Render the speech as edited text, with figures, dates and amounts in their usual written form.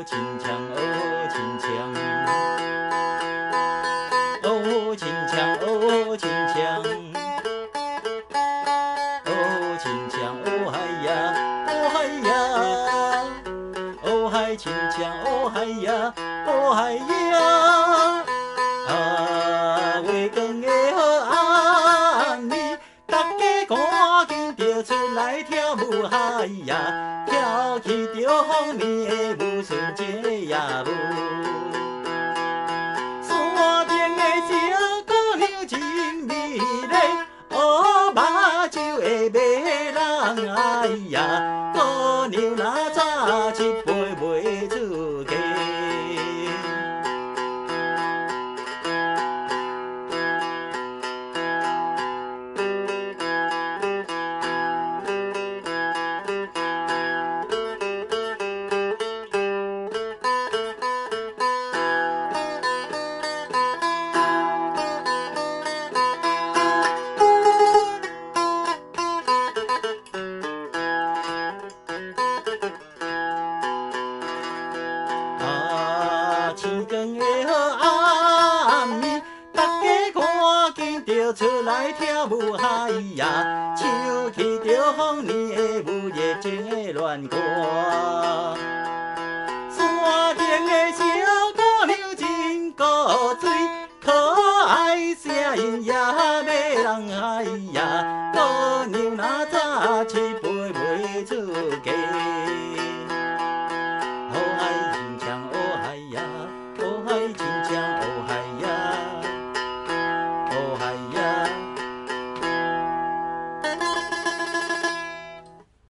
亲像哦亲像，哦亲像哦亲像，哦亲像哦嗨呀哦嗨呀，哦嗨亲像哦嗨呀哦嗨呀。啊，月光的好暗暝，大家赶紧着出来跳舞嗨呀，跳起着丰年的舞，纯情的夜舞。山顶的小姑娘真美丽，乌目睭的美人哎呀，姑娘若早一杯袂出嫁。啊，天光的暗暝，大家赶紧着出来跳舞嗨呀，唱起着丰年的舞，热情的恋歌。山顶的小姑娘真古锥，可爱声音也美人哎呀，姑娘若早一杯袂出嫁。